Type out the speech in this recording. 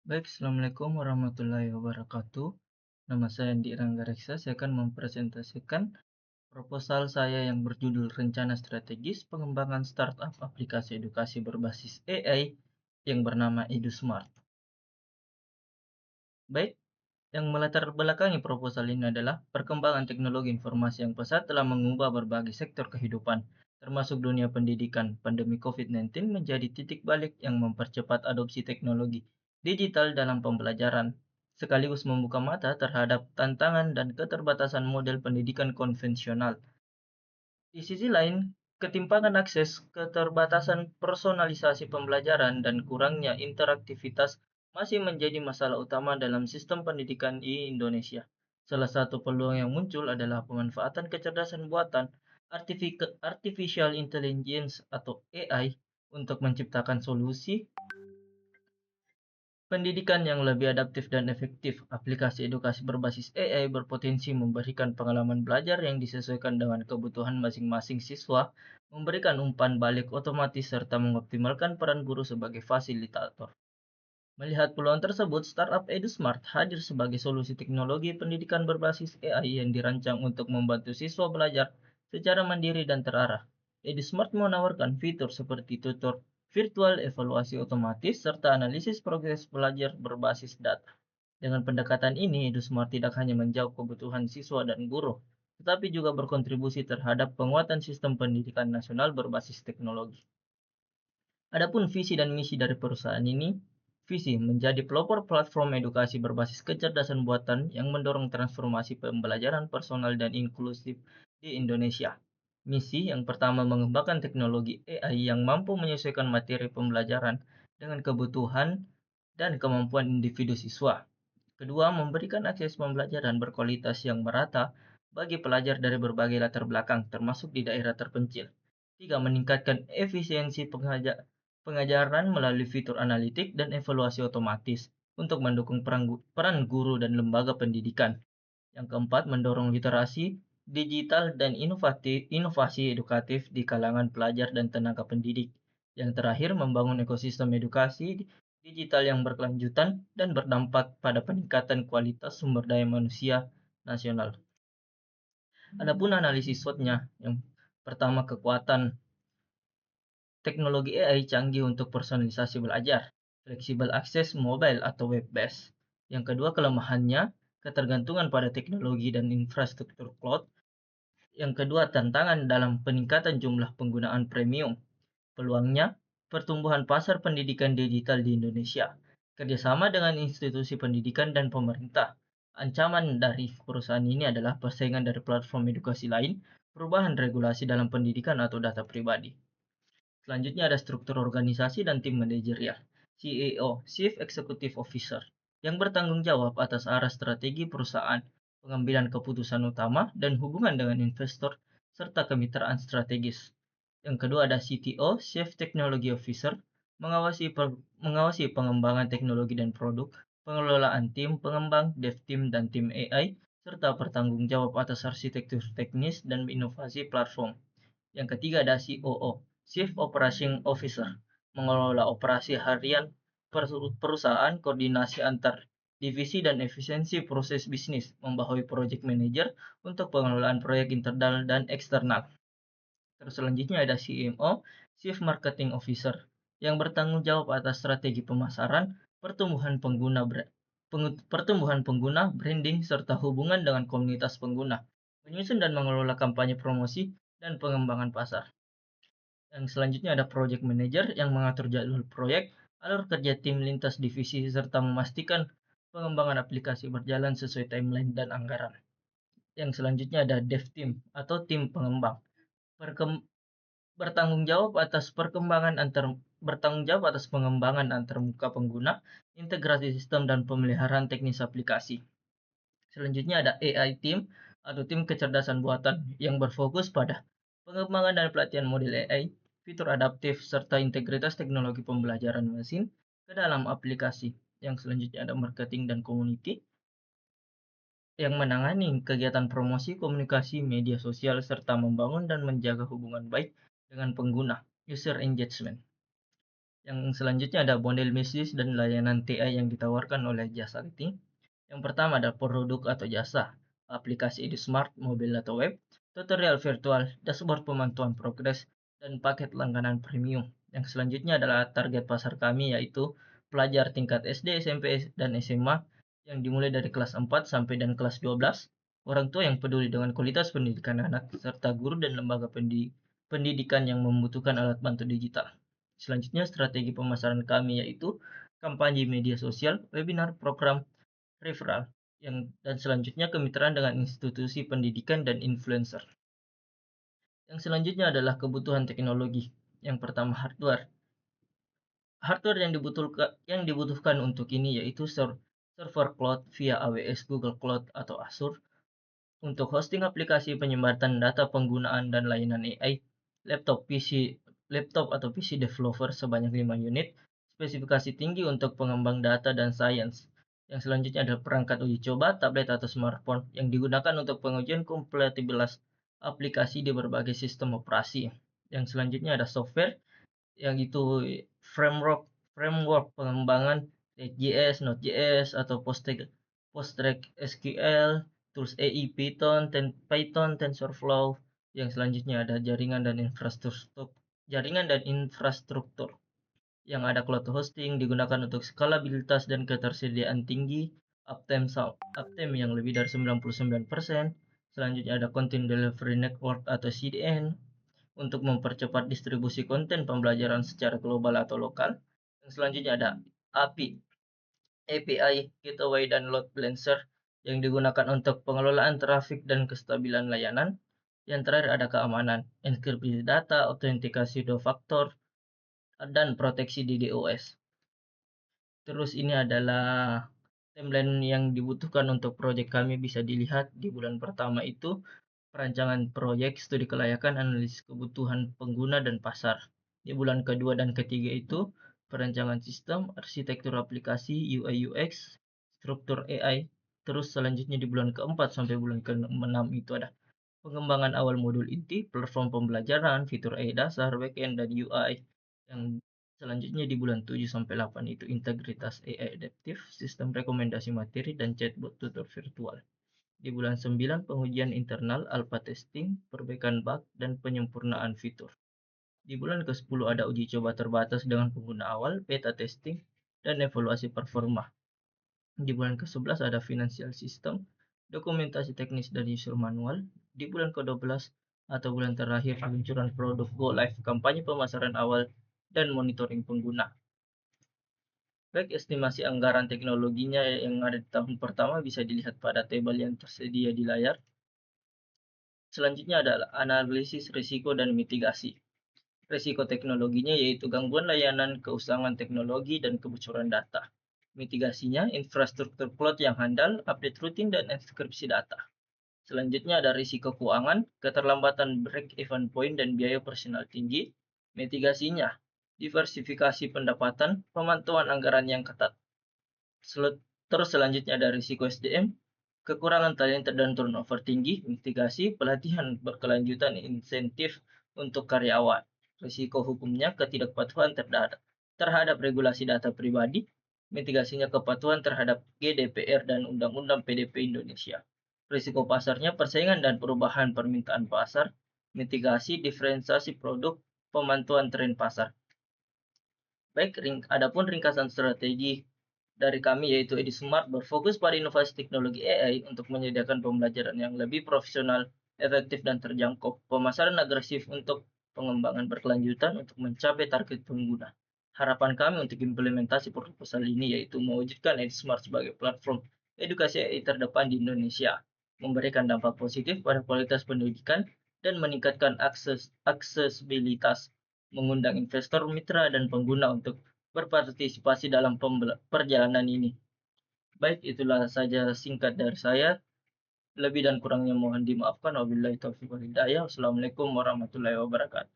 Baik, Assalamualaikum warahmatullahi wabarakatuh. Nama saya Andi Rangga Reksa. Saya akan mempresentasikan proposal saya yang berjudul Rencana Strategis Pengembangan Startup Aplikasi Edukasi Berbasis AI yang bernama EduSmart. Baik, yang melatar belakangi proposal ini adalah perkembangan teknologi informasi yang pesat telah mengubah berbagai sektor kehidupan, termasuk dunia pendidikan. Pandemi COVID-19 menjadi titik balik yang mempercepat adopsi teknologi digital dalam pembelajaran, sekaligus membuka mata terhadap tantangan dan keterbatasan model pendidikan konvensional. Di sisi lain, ketimpangan akses, keterbatasan personalisasi pembelajaran, dan kurangnya interaktivitas masih menjadi masalah utama dalam sistem pendidikan di Indonesia. Salah satu peluang yang muncul adalah pemanfaatan kecerdasan buatan artificial intelligence atau AI untuk menciptakan solusi pendidikan yang lebih adaptif dan efektif. Aplikasi edukasi berbasis AI berpotensi memberikan pengalaman belajar yang disesuaikan dengan kebutuhan masing-masing siswa, memberikan umpan balik otomatis, serta mengoptimalkan peran guru sebagai fasilitator. Melihat peluang tersebut, startup EduSmart hadir sebagai solusi teknologi pendidikan berbasis AI yang dirancang untuk membantu siswa belajar secara mandiri dan terarah. EduSmart menawarkan fitur seperti tutor virtual, evaluasi otomatis, serta analisis progres belajar berbasis data. Dengan pendekatan ini, EduSmart tidak hanya menjawab kebutuhan siswa dan guru, tetapi juga berkontribusi terhadap penguatan sistem pendidikan nasional berbasis teknologi. Adapun visi dan misi dari perusahaan ini, visi menjadi pelopor platform edukasi berbasis kecerdasan buatan yang mendorong transformasi pembelajaran personal dan inklusif di Indonesia. Misi yang pertama mengembangkan teknologi AI yang mampu menyesuaikan materi pembelajaran dengan kebutuhan dan kemampuan individu siswa. Kedua, memberikan akses pembelajaran berkualitas yang merata bagi pelajar dari berbagai latar belakang, termasuk di daerah terpencil. Tiga, meningkatkan efisiensi pengajaran melalui fitur analitik dan evaluasi otomatis untuk mendukung peran guru dan lembaga pendidikan. Yang keempat, mendorong literasi digital dan inovasi edukatif di kalangan pelajar dan tenaga pendidik. Yang terakhir, membangun ekosistem edukasi digital yang berkelanjutan dan berdampak pada peningkatan kualitas sumber daya manusia nasional. Adapun analisis SWOT-nya, yang pertama kekuatan teknologi AI canggih untuk personalisasi belajar, fleksibel akses mobile atau web-based. Yang kedua, kelemahannya, ketergantungan pada teknologi dan infrastruktur cloud. Yang kedua, tantangan dalam peningkatan jumlah penggunaan premium. Peluangnya, pertumbuhan pasar pendidikan digital di Indonesia, kerjasama dengan institusi pendidikan dan pemerintah. Ancaman dari perusahaan ini adalah persaingan dari platform edukasi lain, perubahan regulasi dalam pendidikan atau data pribadi. Selanjutnya ada struktur organisasi dan tim manajerial. CEO, Chief Executive Officer, yang bertanggung jawab atas arah strategi perusahaan, pengambilan keputusan utama, dan hubungan dengan investor, serta kemitraan strategis. Yang kedua ada CTO, Chief Technology Officer, mengawasi pengembangan teknologi dan produk, pengelolaan tim pengembang, dev team, dan tim AI, serta bertanggung jawab atas arsitektur teknis dan inovasi platform. Yang ketiga ada COO, Chief Operating Officer, mengelola operasi harian perusahaan, koordinasi antar divisi dan efisiensi proses bisnis, membawahi project manager untuk pengelolaan proyek internal dan eksternal. Terus selanjutnya ada CMO, Chief Marketing Officer, yang bertanggung jawab atas strategi pemasaran, pertumbuhan pengguna, branding, serta hubungan dengan komunitas pengguna, menyusun dan mengelola kampanye promosi dan pengembangan pasar. Yang selanjutnya ada project manager yang mengatur jadwal proyek, alur kerja tim lintas divisi, serta memastikan pengembangan aplikasi berjalan sesuai timeline dan anggaran. Yang selanjutnya ada dev team atau tim pengembang. Bertanggung jawab atas pengembangan antarmuka pengguna, integrasi sistem dan pemeliharaan teknis aplikasi. Selanjutnya ada AI team atau tim kecerdasan buatan yang berfokus pada pengembangan dan pelatihan model AI, fitur adaptif, serta integritas teknologi pembelajaran mesin ke dalam aplikasi. Yang selanjutnya ada marketing dan community yang menangani kegiatan promosi, komunikasi, media sosial, serta membangun dan menjaga hubungan baik dengan pengguna, user engagement. Yang selanjutnya ada model bisnis dan layanan TI yang ditawarkan oleh jasa IT. Yang pertama ada produk atau jasa, aplikasi EduSmart, mobil atau web, tutorial virtual, dashboard pemantauan progres, dan paket langganan premium. Yang selanjutnya adalah target pasar kami yaitu pelajar tingkat SD, SMP, dan SMA yang dimulai dari kelas 4 sampai dan kelas 12, orang tua yang peduli dengan kualitas pendidikan anak, serta guru dan lembaga pendidikan yang membutuhkan alat bantu digital. Selanjutnya strategi pemasaran kami yaitu kampanye media sosial, webinar, program referral, dan selanjutnya kemitraan dengan institusi pendidikan dan influencer. Yang selanjutnya adalah kebutuhan teknologi. Yang pertama hardware. Hardware yang dibutuhkan untuk ini yaitu server cloud via AWS, Google Cloud, atau Azure untuk hosting aplikasi penyembatan data penggunaan dan layanan AI, laptop atau PC developer sebanyak 5 unit, spesifikasi tinggi untuk pengembang data dan sains. Yang selanjutnya adalah perangkat uji coba, tablet atau smartphone yang digunakan untuk pengujian kompatibilitas aplikasi di berbagai sistem operasi. Yang selanjutnya ada software, yang itu framework framework pengembangan React.js, Node.js, atau PostgreSQL, tools AI, Python, TensorFlow. Yang selanjutnya ada jaringan dan infrastruktur yang ada cloud hosting digunakan untuk skalabilitas dan ketersediaan tinggi, uptime yang lebih dari 99%. Selanjutnya ada Content Delivery Network atau CDN untuk mempercepat distribusi konten pembelajaran secara global atau lokal. Yang selanjutnya ada API, Gateway, dan Load Balancer yang digunakan untuk pengelolaan trafik dan kestabilan layanan. Yang terakhir ada keamanan, enkripsi data, autentikasi dua faktor, dan proteksi di DOS. Terus ini adalah timeline yang dibutuhkan untuk proyek kami bisa dilihat di bulan pertama itu perancangan proyek, studi kelayakan, analisis kebutuhan pengguna dan pasar. Di bulan kedua dan ketiga itu perancangan sistem, arsitektur aplikasi, UI UX, struktur AI. Terus selanjutnya di bulan keempat sampai bulan ke-6 itu ada pengembangan awal modul inti, platform pembelajaran, fitur AI dasar, backend, dan UI. Yang selanjutnya di bulan 7 sampai 8 itu integritas AI adaptif, sistem rekomendasi materi, dan chatbot tutor virtual. Di bulan 9 pengujian internal, alpha testing, perbaikan bug, dan penyempurnaan fitur. Di bulan ke-10 ada uji coba terbatas dengan pengguna awal, beta testing, dan evaluasi performa. Di bulan ke-11 ada financial system, dokumentasi teknis dan user manual. Di bulan ke-12 atau bulan terakhir peluncuran produk go live, kampanye pemasaran awal, dan monitoring pengguna. Baik, estimasi anggaran teknologinya yang ada di tahun pertama bisa dilihat pada tabel yang tersedia di layar. Selanjutnya adalah analisis risiko dan mitigasi. Risiko teknologinya yaitu gangguan layanan, keusangan teknologi, dan kebocoran data. Mitigasinya, infrastruktur cloud yang handal, update rutin, dan enkripsi data. Selanjutnya ada risiko keuangan, keterlambatan break-even point, dan biaya personal tinggi. Mitigasinya, diversifikasi pendapatan, pemantauan anggaran yang ketat. Terus selanjutnya ada risiko SDM, kekurangan talenta dan turnover tinggi. Mitigasi, pelatihan berkelanjutan, insentif untuk karyawan. Risiko hukumnya, ketidakpatuhan terhadap regulasi data pribadi. Mitigasinya, kepatuhan terhadap GDPR dan Undang-Undang PDP Indonesia. Risiko pasarnya, persaingan dan perubahan permintaan pasar. Mitigasi, diferensiasi produk, pemantauan tren pasar. Baik, adapun ringkasan strategi dari kami yaitu EduSmart berfokus pada inovasi teknologi AI untuk menyediakan pembelajaran yang lebih profesional, efektif, dan terjangkau. Pemasaran agresif untuk pengembangan berkelanjutan untuk mencapai target pengguna. Harapan kami untuk implementasi proposal ini yaitu mewujudkan EduSmart sebagai platform edukasi AI terdepan di Indonesia, memberikan dampak positif pada kualitas pendidikan, dan meningkatkan aksesibilitas, mengundang investor, mitra, dan pengguna untuk berpartisipasi dalam perjalanan ini. Baik, itulah saja singkat dari saya. Lebih dan kurangnya mohon dimaafkan. Wabillahi taufiq wal hidayah. Wassalamualaikum warahmatullahi wabarakatuh.